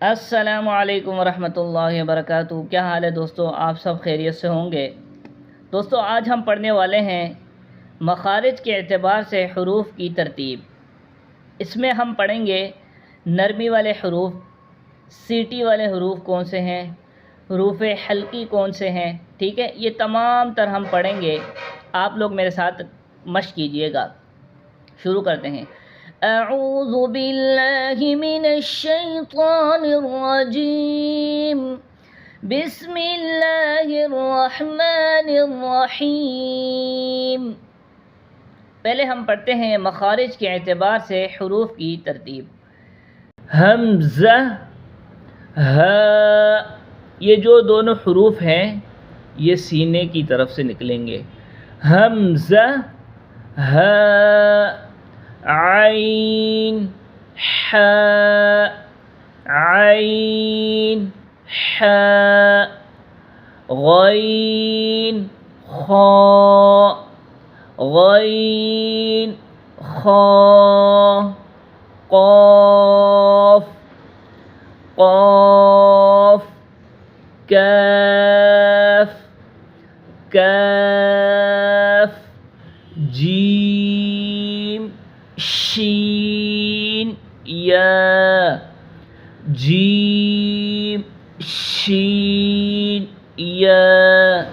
السلام علیکم ورحمۃ اللہ وبرکاتہ۔ کیا حال ہے دوستو؟ آپ سب خیریت سے ہوں گے؟ دوستو آج ہم پڑھنے والے ہیں مخارج کے اعتبار سے حروف کی ترتیب۔ اس میں ہم پڑھیں گے نرمی والے حروف، سیٹی والے حروف کون سے ہیں، حروف حلقی کون سے ہیں، ٹھیک ہے؟ یہ تمام تر ہم پڑھیں گے، آپ لوگ میرے ساتھ مشق کیجئے گا۔ شروع کرتے ہیں۔ اعوذ باللہ من الشیطان الرجیم، بسم اللہ الرحمن الرحیم۔ پہلے ہم پڑھتے ہیں مخارج کے اعتبار سے حروف کی ترتیب۔ حمزہ، ہا، یہ جو دونوں حروف ہیں یہ سینے کی طرف سے نکلیں گے۔ حمزہ، ہا، عین، ح، عین، ح، غین، خا، غین، خا، قاف، قاف، کاف، کاف، جیم، شین، یا، جیم، شین، یا،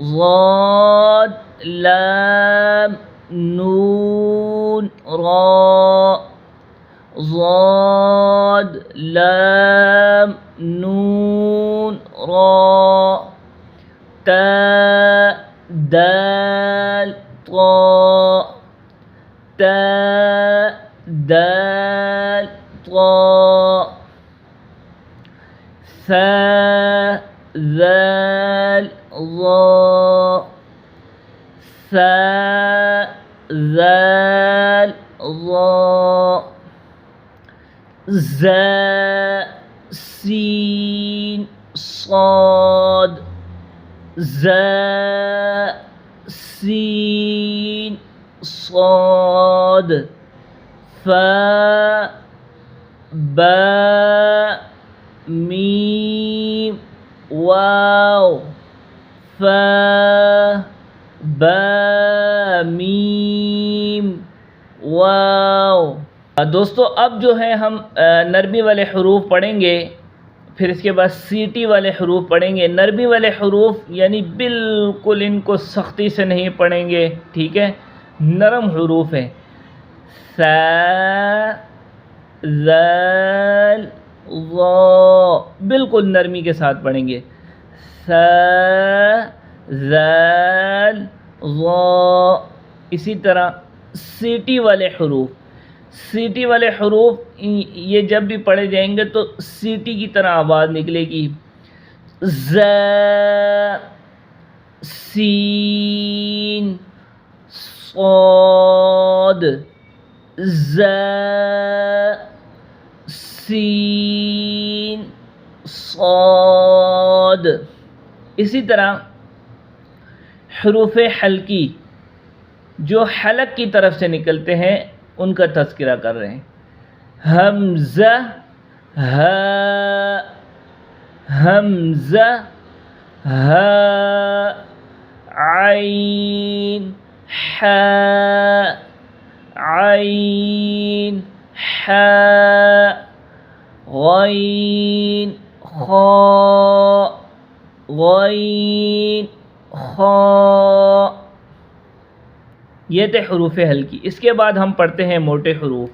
ضاد، لام، نون، را، ضاد، لام، نون، را، تا، دال، طا، تا، دال، طا، ثا، ذال، ظا، ثا، ذال، ظا، زا، سین، صاد، زا، سین، صاد، فا، با، میم، واو، فا، با، میم، واو۔ دوستو اب جو ہے ہم نرمی والے حروف پڑھیں گے، پھر اس کے بعد سیٹی والے حروف پڑھیں گے۔ نرمی والے حروف یعنی بالکل ان کو سختی سے نہیں پڑھیں گے، ٹھیک ہے؟ نرم حروف ہیں۔ ثا، ذال، ظا، بالکل نرمی کے ساتھ پڑھیں گے۔ ثا، ذال، ظا۔ اسی طرح سیٹی والے حروف، سیٹی والے حروف یہ جب بھی پڑھے جائیں گے تو سیٹی کی طرح آواز نکلے گی۔ ز، سین، صاد، ز، سین، صاد۔ اسی طرح حروف حلقی جو حلق کی طرف سے نکلتے ہیں ان کا تذکرہ کر رہے ہیں۔ حمزہ، ہا، حمزہ، ہا، عین، ح، عین، ح، غین، خا، غین، خا۔ یہ تھے حروف حلقی۔ اس کے بعد ہم پڑھتے ہیں موٹے حروف۔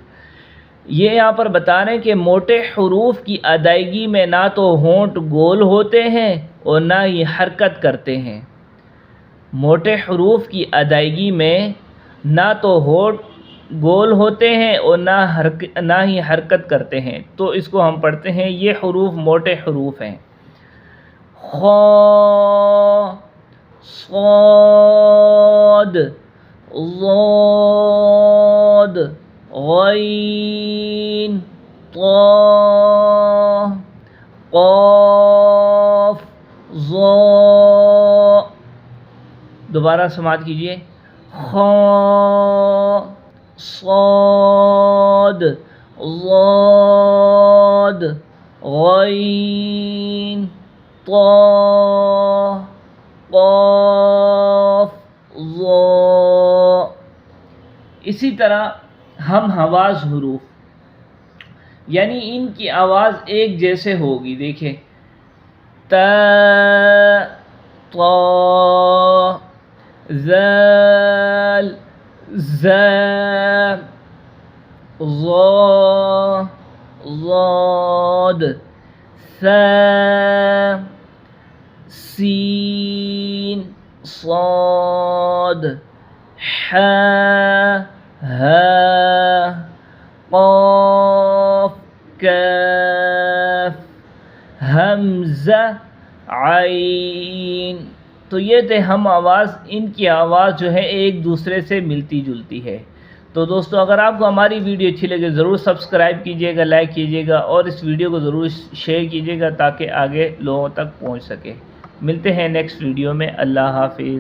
یہ یہاں پر بتا رہے ہیں کہ موٹے حروف کی ادائیگی میں نہ تو ہونٹ گول ہوتے ہیں اور نہ ہی حرکت کرتے ہیں۔ موٹے حروف کی ادائیگی میں نہ تو ہونٹ گول ہوتے ہیں اور نہ ہی حرکت کرتے ہیں، تو اس کو ہم پڑھتے ہیں، یہ حروف موٹے حروف ہیں۔ خا، صاد، ضاد، غین، طا، قاف، ظا۔ دوبارہ سماعت کیجیے۔ خا، صاد، ضاد، غین طا قاف ظا. اسی طرح ہم حواس حروف یعنی ان کی آواز ایک جیسے ہوگی. دیکھیں تا طا ذال ذا ظا ضاد ثا سین صاد حا ہا قاف کاف حمزہ عین. تو یہ تھے ہم آواز. ان کی آواز جو ہے ایک دوسرے سے ملتی جلتی ہے. تو دوستو اگر آپ کو ہماری ویڈیو اچھی لگے ضرور سبسکرائب کیجئے گا، لائک کیجئے گا اور اس ویڈیو کو ضرور شیئر کیجئے گا تاکہ آگے لوگوں تک پہنچ سکے. ملتے ہیں نیکسٹ ویڈیو میں. اللہ حافظ.